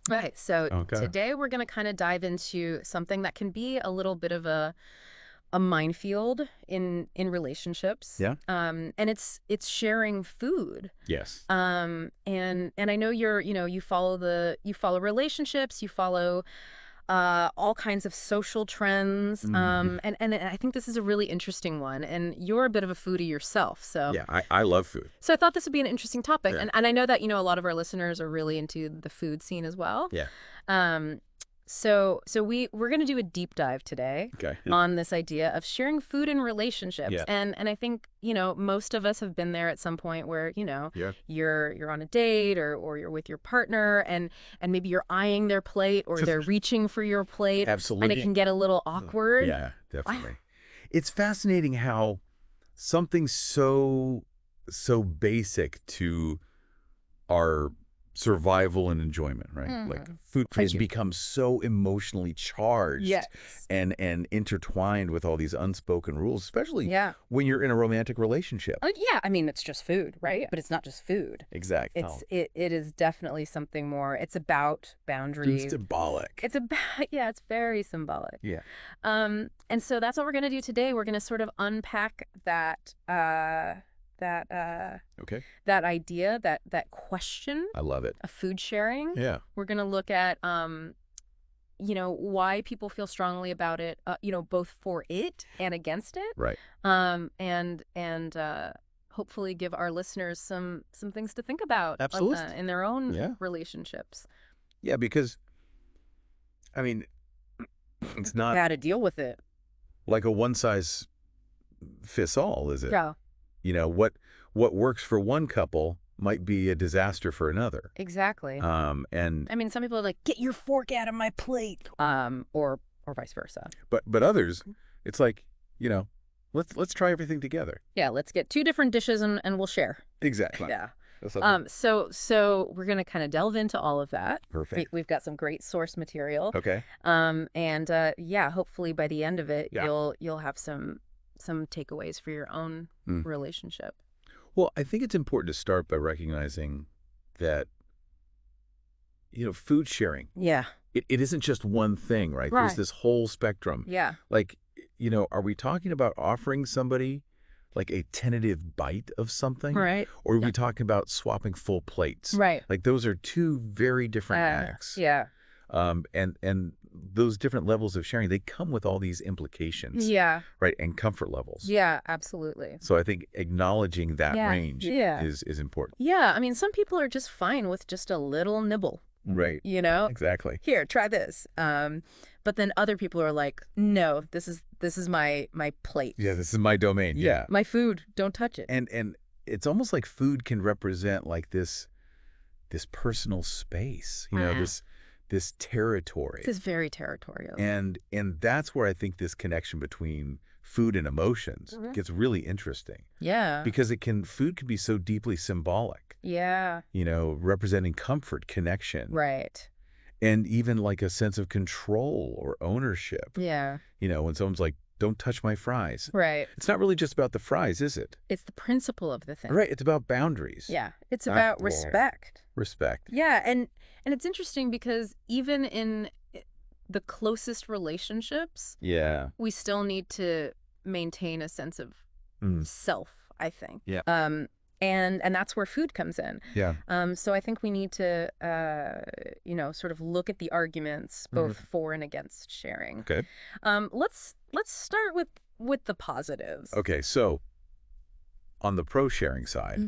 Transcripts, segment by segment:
Right. So Okay. today we're going to kind of dive into something that can be a little bit of a minefield in relationships. Yeah. And it's sharing food. Yes. And I know you follow relationships, you follow all kinds of social trends. And I think this is a really interesting one. And you're a bit of a foodie yourself, so Yeah, I love food. so I thought this would be an interesting topic. Yeah. And I know that a lot of our listeners are really into the food scene as well. Yeah. Um, so we're going to do a deep dive today Okay. on this idea of sharing food in relationships. Yeah. And I think, most of us have been there at some point where, Yeah. you're on a date or you're with your partner and maybe you're eyeing their plate or they're reaching for your plate. Absolutely. And it can get a little awkward. Yeah, definitely. It's fascinating how something so basic to our survival and enjoyment, right? Like food has become so emotionally charged Yes. and intertwined with all these unspoken rules, especially Yeah. when you're in a romantic relationship. Yeah, I mean, it's just food, right? But it's not just food. Exactly. It is definitely something more. It's about boundaries. It's symbolic. It's about it's very symbolic. Yeah. And so that's what we're gonna do today. We're gonna sort of unpack that Okay. that idea, that question I love it. of food sharing. Yeah. We're gonna look at why people feel strongly about it, both for it and against it. Right. And hopefully give our listeners some things to think about Absolutely. in their own Yeah. relationships. Yeah, because, I mean, it's not How to deal with it. like a one-size-fits-all, is it? Yeah, What works for one couple might be a disaster for another. exactly. And I mean, some people are like, "Get your fork out of my plate," or vice versa. but others, it's like, let's try everything together. Yeah, let's get two different dishes and we'll share. Exactly. Yeah. That's something. So we're gonna kind of delve into all of that. Perfect. We've got some great source material. Okay. And hopefully by the end of it, Yeah. you'll have some takeaways for your own relationship. Well, I think it's important to start by recognizing that, food sharing, Yeah. it isn't just one thing, right? Right. There's this whole spectrum. Yeah. Like, are we talking about offering somebody like a tentative bite of something? Right. Or are we talking about swapping full plates? Right. Like those are two very different acts. Yeah. And those different levels of sharing, they come with all these implications. Yeah. Right. And comfort levels. Yeah, absolutely. So I think acknowledging that range Yeah. is important. Yeah, I mean, some people are just fine with just a little nibble, Right. Exactly. Here, try this. But then other people are like, no, this is my plate. Yeah, this is my domain. Yeah. My food, don't touch it. And it's almost like food can represent like this personal space, this territory. This is very territorial. And that's where I think this connection between food and emotions gets really interesting. Yeah. Because food can be so deeply symbolic. Yeah. Representing comfort, connection. Right. And even like a sense of control or ownership. Yeah. When someone's like, don't touch my fries. Right. It's not really just about the fries, is it? It's the principle of the thing. Right. It's about boundaries. Yeah. It's about respect. Respect. Yeah. And it's interesting because even in the closest relationships, Yeah. we still need to maintain a sense of self, I think. Yeah. And that's where food comes in. Yeah. So I think we need to, sort of look at the arguments both for and against sharing. Okay. Let's start with the positives. Okay. So on the pro sharing side,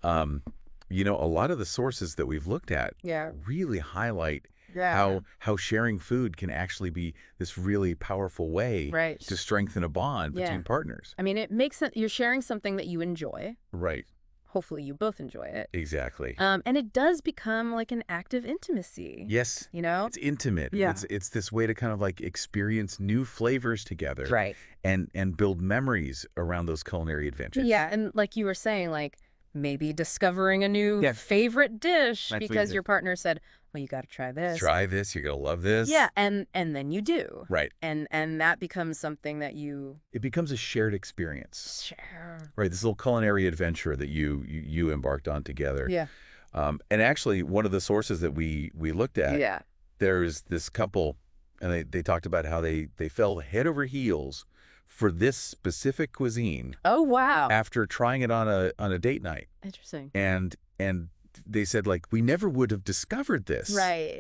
a lot of the sources that we've looked at really highlight how sharing food can actually be this really powerful way to strengthen a bond between partners. I mean, it makes sense. You're sharing something that you enjoy. Right. Hopefully you both enjoy it. Exactly. And it does become like an act of intimacy. Yes. It's intimate. Yeah. It's this way to kind of like experience new flavors together. Right. And build memories around those culinary adventures. Yeah. And like you were saying, like maybe discovering a new favorite dish because your partner said, well, you got to try this. Try this. You're going to love this. Yeah. And then you do. Right. And that becomes something that it becomes a shared experience. Share. Right. This little culinary adventure that you embarked on together. Yeah. And actually, one of the sources that we looked at, there's this couple, and they talked about how they fell head over heels for this specific cuisine. Oh, wow. After trying it on a date night. Interesting. And they said, like, we never would have discovered this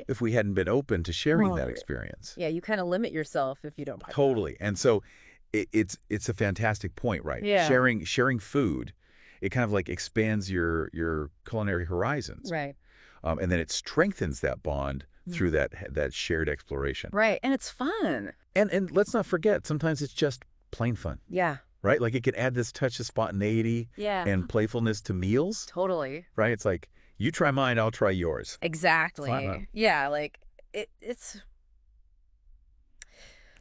if we hadn't been open to sharing that experience. Yeah, you kind of limit yourself if you don't. Totally. And so it's a fantastic point, right? Yeah. Sharing food, it kind of like expands your culinary horizons. Right. And then it strengthens that bond through that shared exploration. Right. And it's fun. And let's not forget, sometimes it's just plain fun. Yeah. Right? Like it can add this touch of spontaneity and playfulness to meals. Totally. Right? It's like, you try mine, I'll try yours. Exactly. Fun, huh? Yeah, like it's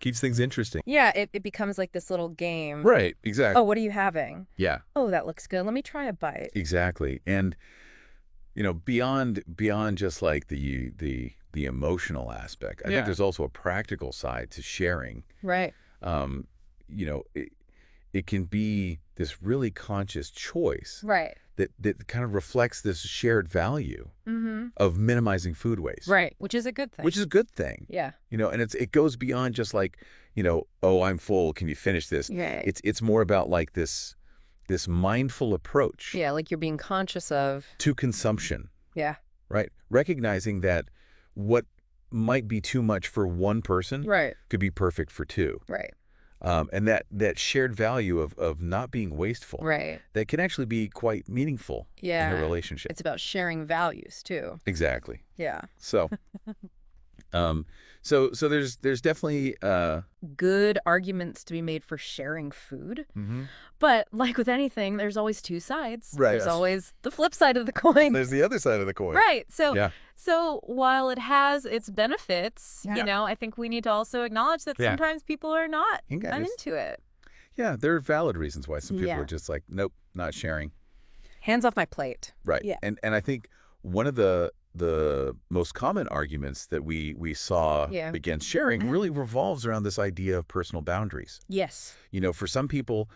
keeps things interesting. Yeah, it becomes like this little game. Right, exactly. Oh, what are you having? Yeah. Oh, that looks good. Let me try a bite. Exactly. And beyond just like the emotional aspect, I think there's also a practical side to sharing. Right. It can be this really conscious choice. Right. That kind of reflects this shared value of minimizing food waste. Right, which is a good thing. Which is a good thing. Yeah. And it goes beyond just like, oh, I'm full, can you finish this? Right. It's more about like this mindful approach. Yeah, like you're being conscious of to consumption. Yeah. Right? Recognizing that what might be too much for one person could be perfect for two. Right. And that shared value of not being wasteful, that can actually be quite meaningful in a relationship. It's about sharing values too. Exactly. Yeah. So, so there's definitely good arguments to be made for sharing food. But like with anything, there's always two sides. Right. There's always the flip side of the coin. There's the other side of the coin. Right. So while it has its benefits, I think we need to also acknowledge that sometimes people are not into it. Yeah, there are valid reasons why some people are just like, nope, not sharing. Hands off my plate. Right. Yeah. And I think one of the most common arguments that we saw against sharing really revolves around this idea of personal boundaries. Yes. For some people,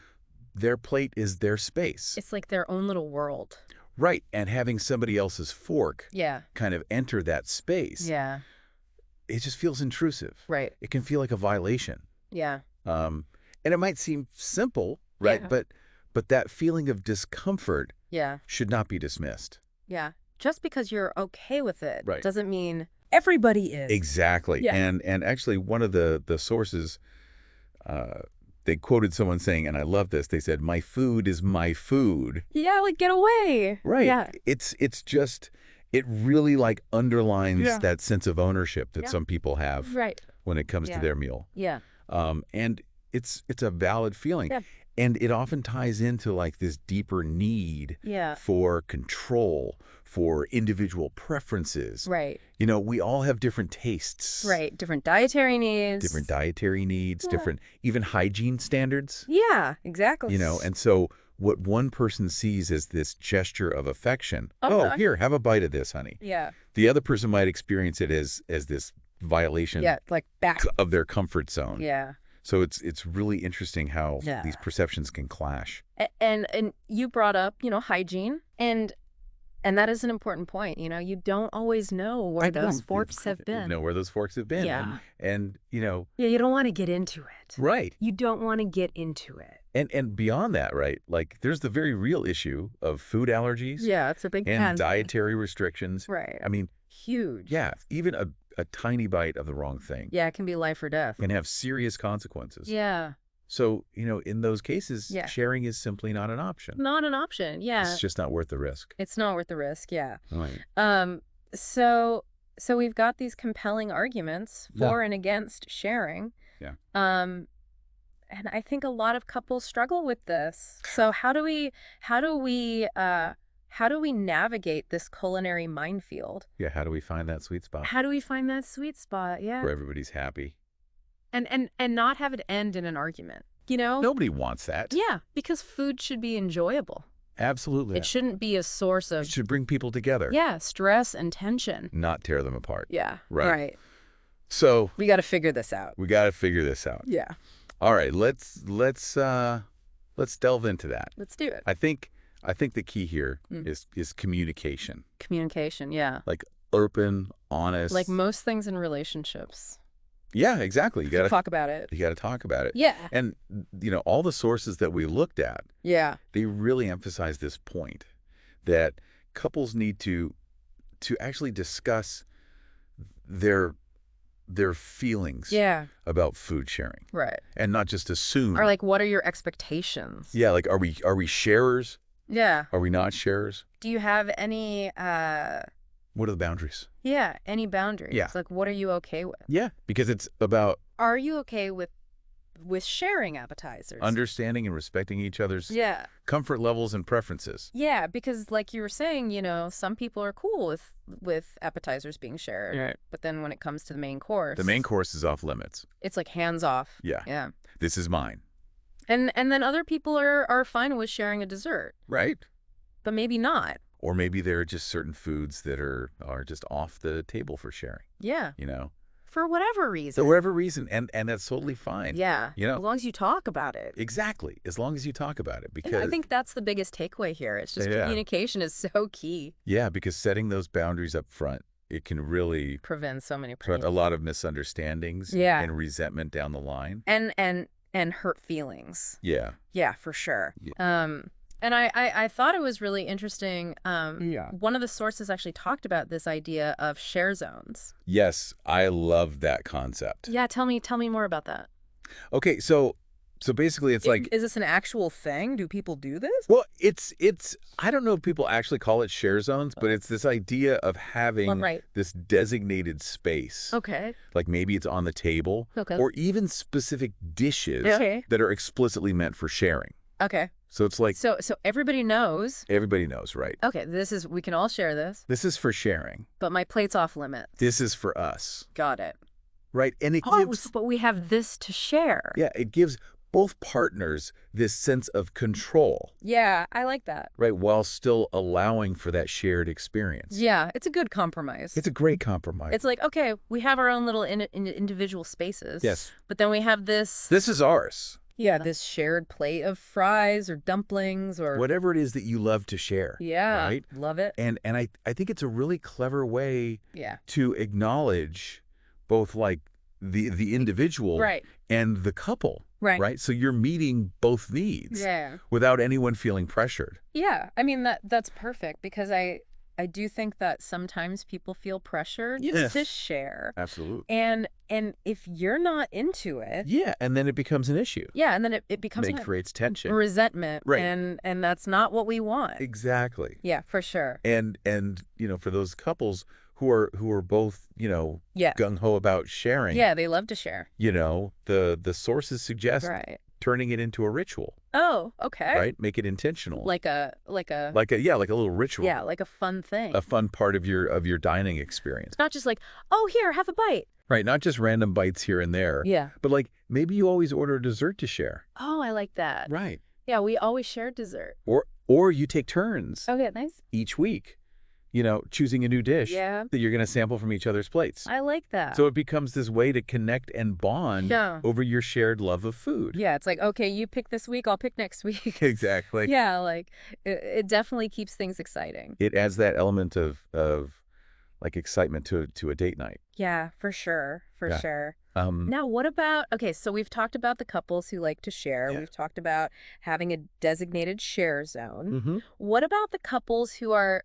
their plate is their space. It's like their own little world. Right. And having somebody else's fork kind of enter that space, it just feels intrusive. Right. It can feel like a violation. Yeah. And it might seem simple, right? Yeah. But that feeling of discomfort should not be dismissed. Yeah. Just because you're okay with it Right. doesn't mean everybody is. Exactly. Yeah. And actually one of the sources, they quoted someone saying, and I love this, they said, "My food is my food." Yeah, like get away. Right. Yeah. It's just, it really like underlines that sense of ownership that some people have when it comes to their meal. Yeah. And it's a valid feeling. Yeah. And it often ties into like this deeper need for control, for individual preferences. Right. We all have different tastes. Right. Different dietary needs. Different even hygiene standards. Yeah, exactly. And so what one person sees as this gesture of affection, oh, here, have a bite of this, honey. Yeah. The other person might experience it as this violation like back of their comfort zone. Yeah. So it's really interesting how these perceptions can clash. And you brought up, hygiene, and that is an important point. You don't always know where those forks have been. Know where those forks have been. Yeah. And Yeah, you don't want to get into it. Right. You don't want to get into it. And beyond that, right? Like there's the very real issue of food allergies. Yeah, it's a big and dietary restrictions. Right. I mean, huge. Yeah, even a tiny bite of the wrong thing. Yeah, it can be life or death. Can have serious consequences. Yeah. So, in those cases, sharing is simply not an option. Not an option, yeah. It's just not worth the risk. It's not worth the risk, yeah. Right. So we've got these compelling arguments for and against sharing. Yeah. And I think a lot of couples struggle with this. So how do we navigate this culinary minefield? Yeah, how do we find that sweet spot? How do we find that sweet spot? Yeah. Where everybody's happy. And not have it end in an argument. Nobody wants that. Yeah, because food should be enjoyable. Absolutely. It shouldn't be a source of... It should bring people together. Yeah, stress and tension. Not tear them apart. Yeah. Right. So... we got to figure this out. Yeah. All right, let's delve into that. Let's do it. I think I think the key here is communication. Communication, yeah. Like open, honest. Like most things in relationships. Yeah, exactly. You got to talk about it. You got to talk about it. Yeah. And, all the sources that we looked at, they really emphasize this point that couples need to actually discuss their feelings about food sharing. Right. And not just assume. Or like, what are your expectations? Yeah, like, are we sharers? Yeah. Are we not sharers? Do you have any What are the boundaries? Yeah, any boundaries. Yeah. Like, what are you okay with? Yeah, because it's about Are you okay with sharing appetizers? understanding and respecting each other's comfort levels and preferences. Yeah, because like you were saying, some people are cool with appetizers being shared. Right. But then when it comes to the main course, is off limits. It's like hands off. Yeah. Yeah. This is mine. And then other people are fine with sharing a dessert. Right. But maybe not. Or maybe there are just certain foods that are just off the table for sharing. Yeah. For whatever reason. For whatever reason. And that's totally fine. Yeah. As long as you talk about it. Exactly. As long as you talk about it. Because and I think that's the biggest takeaway here. It's just communication is so key. Yeah, because setting those boundaries up front, it can really prevent so many problems. A lot of misunderstandings and resentment down the line. And hurt feelings. Yeah. Yeah, for sure. Yeah. And I thought it was really interesting. One of the sources actually talked about this idea of share zones. Yes, I love that concept. Yeah, tell me more about that. Okay, so basically it's like... Is this an actual thing? Do people do this? Well, it's I don't know if people actually call it share zones, but it's this idea of having this designated space. Okay. Like maybe it's on the table or even specific dishes that are explicitly meant for sharing. Okay. So it's like... So everybody knows. Everybody knows, right. Okay, we can all share this. This is for sharing. But my plate's off limits. This is for us. Got it. Right, and it gives... but we have this to share. Yeah, it gives both partners this sense of control. Yeah, I like that. Right, while still allowing for that shared experience. Yeah, it's a good compromise. It's a great compromise. It's like, okay, we have our own little individual spaces. Yes. But then we have this... This is ours. Yeah, this shared plate of fries or dumplings or... whatever it is that you love to share. Yeah, right? Love it. And I think it's a really clever way Yeah. to acknowledge both like the individual and the couple. Right. Right. So you're meeting both needs without anyone feeling pressured. Yeah. I mean, that's perfect because I do think that sometimes people feel pressured to share. Absolutely. And if you're not into it. Yeah. And then it becomes an issue. Yeah. And then it becomes it creates tension. Resentment. Right. And that's not what we want. Exactly. Yeah, for sure. And for those couples who are both, gung-ho about sharing. Yeah, they love to share. The sources suggest turning it into a ritual. Oh, okay. Right? Make it intentional. Like a like a little ritual. Yeah, like a fun thing. A fun part of your dining experience. Not just like, oh, here, have a bite. Right, not just random bites here and there. Yeah. But like maybe you always order a dessert to share. Oh, I like that. Right. Yeah, we always share dessert. Or you take turns. Okay, nice. Each week. Choosing a new dish that you're going to sample from each other's plates. I like that. So it becomes this way to connect and bond over your shared love of food. Yeah, it's like, okay, you pick this week, I'll pick next week. Exactly. Yeah, like it definitely keeps things exciting. It adds that element of like excitement to a date night. Yeah, for sure. For sure. Now, what about, okay, so we've talked about the couples who like to share. Yeah. We've talked about having a designated share zone. Mm-hmm. What about the couples who are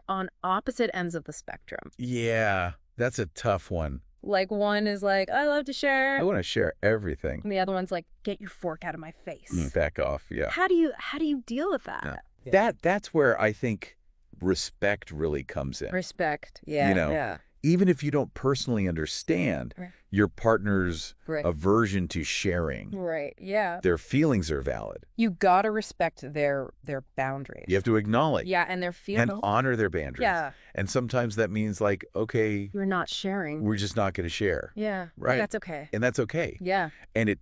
on opposite ends of the spectrum? Yeah, that's a tough one. Like one is like, I love to share. I want to share everything. And the other one's like, get your fork out of my face. Back off, yeah. How do you deal with that? Yeah. That's where I think respect really comes in. Respect, yeah. Yeah. Even if you don't personally understand your partner's aversion to sharing. Right, yeah. Their feelings are valid. You gotta respect their boundaries. You have to acknowledge. Yeah, and their feelings. And honor their boundaries. Yeah. And sometimes that means like, okay. You're not sharing. We're just not going to share. Yeah. Right. That's okay. And that's okay. Yeah. And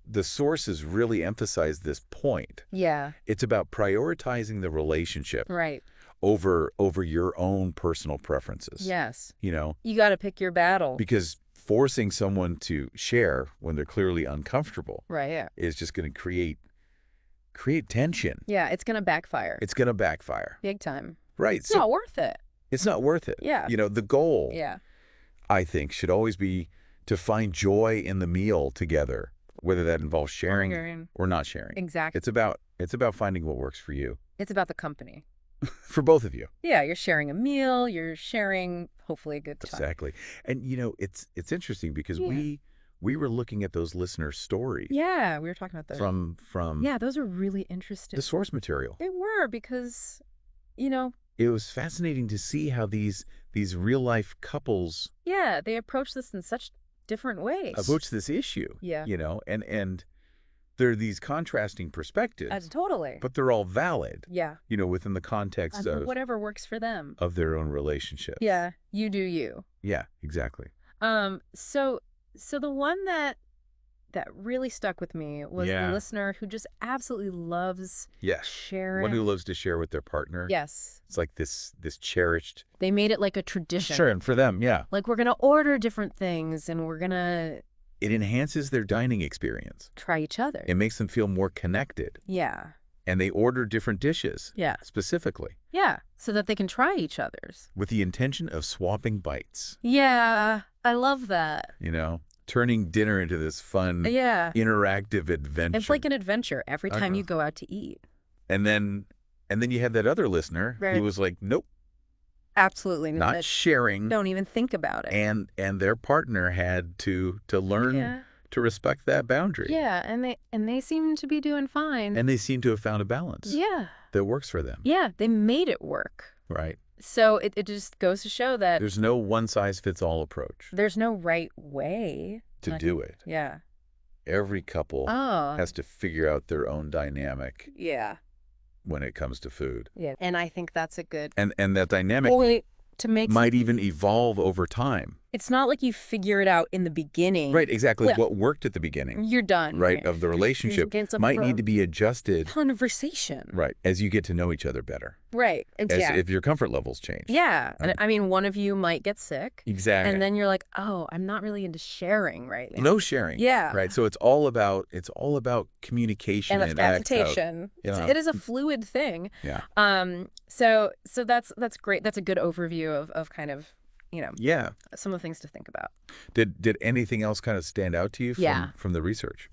the sources really emphasize this point. Yeah. It's about prioritizing the relationship. Right. Over your own personal preferences. Yes. You got to pick your battle. Because forcing someone to share when they're clearly uncomfortable is just going to create create tension. Yeah, it's going to backfire. It's going to backfire. Big time. Right. It's not worth it. It's not worth it. Yeah. The goal, yeah. I think, should always be to find joy in the meal together, whether that involves sharing or not sharing. Exactly. It's about finding what works for you. It's about the company. For both of you. Yeah, you're sharing a meal, you're sharing hopefully a good time. Exactly. And it's interesting because we were looking at those listener stories. Yeah, we were talking about those. From Yeah, those are really interesting. The source material. They were because it was fascinating to see how these real life couples they approach this in such different ways. Approach this issue. Yeah. And there are these contrasting perspectives. Totally. But they're all valid. Yeah. Within the context of whatever works for them. Of their own relationships. Yeah. You do you. Yeah, exactly. So the one that really stuck with me was the listener who just absolutely loves sharing. One who loves to share with their partner. Yes. It's like this cherished. They made it like a tradition. Sure, and for them, yeah. Like we're going to order different things and we're going to... It enhances their dining experience. Try each other. It makes them feel more connected. Yeah. And they order different dishes. Yeah. Specifically. Yeah, so that they can try each other's. With the intention of swapping bites. Yeah, I love that. Turning dinner into this fun, interactive adventure. It's like an adventure every time you go out to eat. And then you have that other listener who was like, nope. Absolutely not sharing. Don't even think about it. And their partner had to learn to respect that boundary. Yeah, and they seem to be doing fine. And they seem to have found a balance. Yeah. That works for them. Yeah, they made it work. Right. So it just goes to show that there's no one-size-fits-all approach. There's no right way to do it. Yeah. Every couple has to figure out their own dynamic. Yeah. When it comes to food. Yeah. And I think that's a good... And that dynamic might even evolve over time. It's not like you figure it out in the beginning. Right, exactly. Well, what worked at the beginning. You're done. Right, of the relationship might need to be adjusted. Conversation. Right, as you get to know each other better. Right. If your comfort levels change. Yeah. And I mean, one of you might get sick. Exactly. And then you're like, oh, I'm not really into sharing right now. No sharing. Yeah. Right. So it's all about communication and adaptation. It is a fluid thing. Yeah. So that's great. That's a good overview of kind of some of the things to think about. Did anything else kind of stand out to you from the research?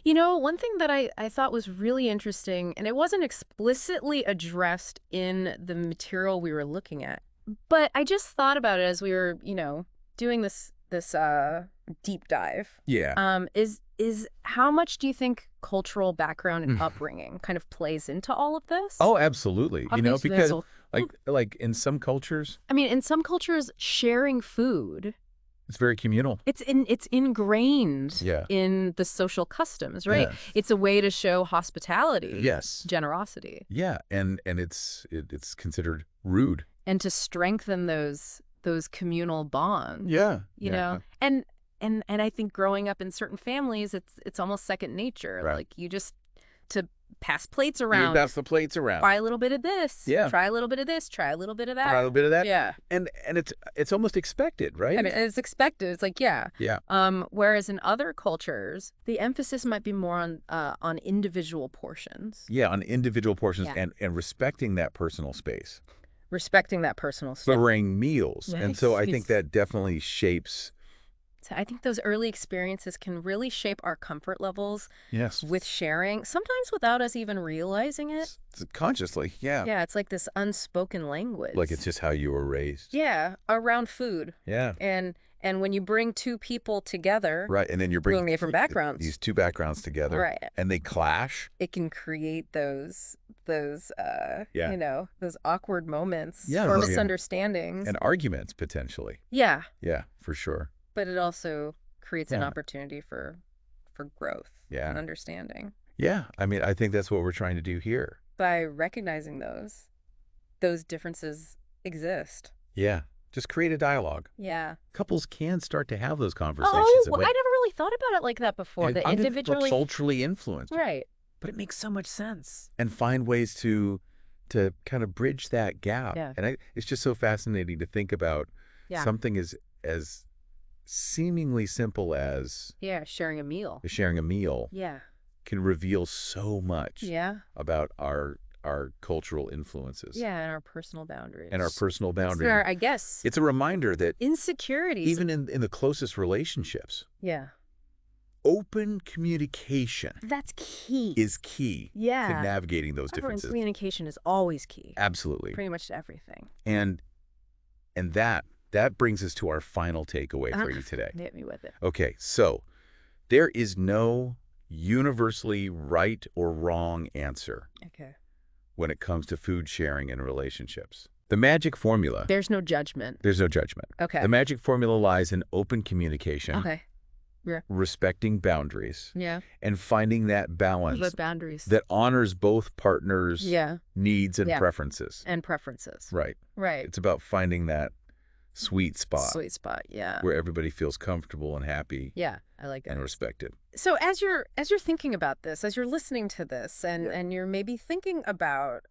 One thing that I thought was really interesting, and it wasn't explicitly addressed in the material we were looking at, but I just thought about it as we were, doing this deep dive. Yeah. Is how much do you think cultural background and upbringing kind of plays into all of this? Oh, absolutely. Because like in some cultures. I mean, in some cultures, sharing food. It's very communal. It's ingrained in the social customs, right? Yeah. It's a way to show hospitality. Yes. Generosity. Yeah, and it's considered rude. And to strengthen those communal bonds. Yeah. You know? And I think growing up in certain families, it's almost second nature. Right. Like you just to pass plates around. You pass the plates around. Try a little bit of this. Yeah. Try a little bit of this. Try a little bit of that. Try a little bit of that. Yeah. And it's almost expected, right? I mean, it's expected. It's like Yeah. Whereas in other cultures, the emphasis might be more on individual portions. Yeah, on individual portions and respecting that personal space. Respecting that personal space. Sharing meals. Yeah, and so I think that definitely shapes. So I think those early experiences can really shape our comfort levels with sharing, sometimes without us even realizing it. Consciously, yeah. Yeah, it's like this unspoken language. Like it's just how you were raised. Yeah, around food. Yeah. And when you bring two people together, right, and then you're bringing different backgrounds. These two backgrounds together, right, and they clash. It can create those awkward moments or misunderstandings and arguments potentially. Yeah. Yeah, for sure. But it also creates an opportunity for growth and understanding. Yeah, I mean, I think that's what we're trying to do here. By recognizing those differences exist. Yeah. Just create a dialogue. Yeah. Couples can start to have those conversations. Oh, well, I never really thought about it like that before. The individually culturally influenced. Right. But it makes so much sense. And find ways to kind of bridge that gap. Yeah. And it's just so fascinating to think about something as seemingly simple as sharing a meal. Sharing a meal. Yeah. can reveal so much Yeah. about our cultural influences. Yeah, and our personal boundaries. And our personal boundaries. I guess. It's a reminder that Insecurities. even in the closest relationships, Yeah. open communication That's key. is key to navigating those differences. Communication is always key. Absolutely. Pretty much to everything. And that brings us to our final takeaway for you today. Hit me with it. Okay, so there is no universally right or wrong answer when it comes to food sharing in relationships. The magic formula. There's no judgment. There's no judgment. Okay. The magic formula lies in open communication. Okay. Yeah. Respecting boundaries. Yeah. And finding that balance. Those boundaries. That honors both partners' needs and preferences. And preferences. Right. Right. It's about finding that sweet spot. Sweet spot, yeah. Where everybody feels comfortable and happy. Yeah, I like it. And respected. So as you're thinking about this, as you're listening to this, and you're maybe thinking about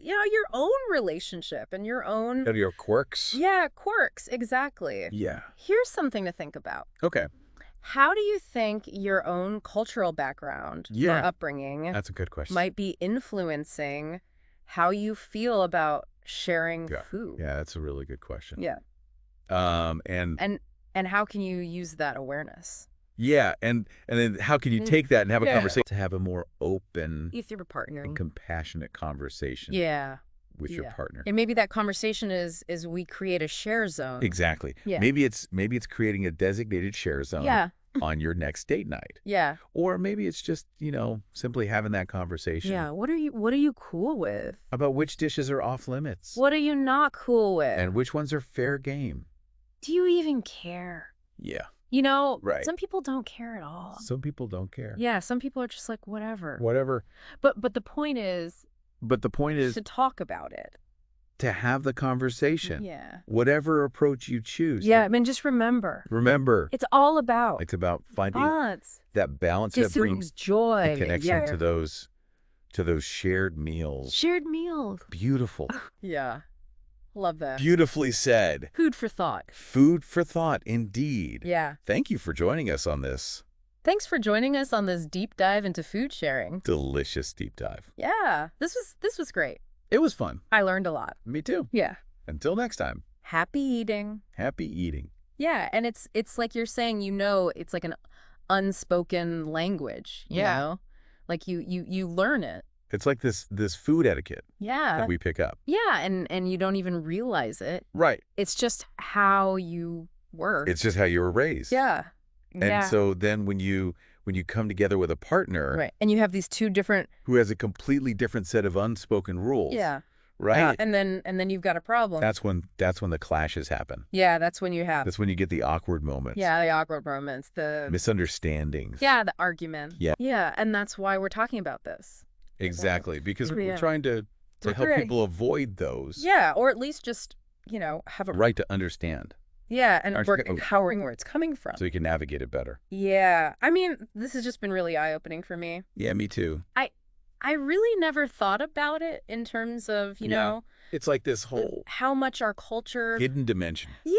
your own relationship and your own your quirks. Yeah, quirks, exactly. Yeah. Here's something to think about. Okay. How do you think your own cultural background or upbringing That's a good question. might be influencing how you feel about sharing food? Yeah, that's a really good question. Yeah. And how can you use that awareness? Yeah, and then how can you take that and have a conversation to have a more open, with your partner, and compassionate conversation? With your partner. And maybe that conversation is we create a share zone. Exactly. Yeah. Maybe it's creating a designated share zone on your next date night. Yeah. Or maybe it's just, simply having that conversation. Yeah. What are you cool with? About which dishes are off limits. What are you not cool with? And which ones are fair game. Do you even care? Yeah. Right. Some people don't care at all. Some people don't care. Yeah, some people are just like, whatever. Whatever. But the point is to talk about it. To have the conversation. Yeah. Whatever approach you choose. Yeah, I mean, just remember. It's all about. It's about finding that balance that brings joy. Connection to those shared meals. Shared meals. Beautiful. Yeah. Love that. Beautifully said. Food for thought. Food for thought, indeed. Yeah. Thank you for joining us on this. Thanks for joining us on this deep dive into food sharing. Delicious deep dive. Yeah. This was great. It was fun. I learned a lot. Me too. Yeah. Until next time. Happy eating. Happy eating. Yeah, and it's like you're saying, it's like an unspoken language, you know? Like you learn it. It's like this food etiquette that we pick up. Yeah, and you don't even realize it. Right. It's just how you were. It's just how you were raised. Yeah. And so then when you come together with a partner, right, and you have these two different who has a completely different set of unspoken rules. Yeah. Right. And then you've got a problem. That's when the clashes happen. Yeah, that's when you get the awkward moments. Yeah, the awkward moments, the misunderstandings. Yeah, the argument. Yeah. Yeah, and that's why we're talking about this. Exactly, because we're trying to help people avoid those. Yeah, or at least just, have a right to understand. Yeah, and work empowering where it's coming from. So you can navigate it better. Yeah. I mean, this has just been really eye-opening for me. Yeah, me too. I really never thought about it in terms of, you know. It's like this whole how much our culture hidden dimension. Yeah.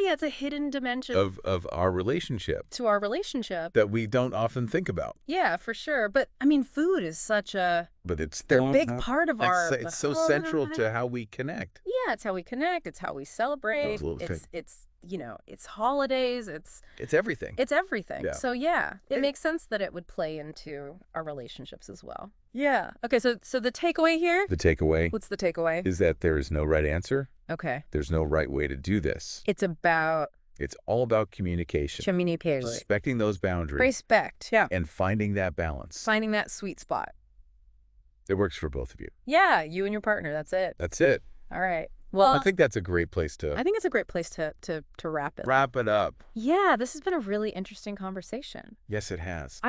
It's a hidden dimension of our relationship. To our relationship. That we don't often think about. Yeah, for sure. But I mean, food is such a big part of our it's so central to how we connect. Yeah, it's how we connect, it's how we celebrate. It's it's holidays, it's everything. It's everything. Yeah. So it makes sense that it would play into our relationships as well. Yeah. Okay, so the takeaway here? The takeaway. What's the takeaway? Is that there is no right answer. Okay. There's no right way to do this. It's all about communication. Communication. Respecting those boundaries. Respect, yeah. And finding that balance. Finding that sweet spot. It works for both of you. Yeah, you and your partner, that's it. That's it. All right. Well, I think that's a great place to... I think it's a great place to wrap it. Wrap it up. Yeah, this has been a really interesting conversation. Yes, it has.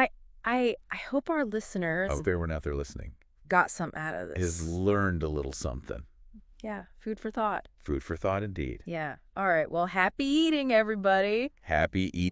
I hope our listeners... I hope everyone out there listening... got something out of this. Has learned a little something. Yeah, food for thought. Food for thought indeed. Yeah. All right. Well, happy eating, everybody. Happy eating.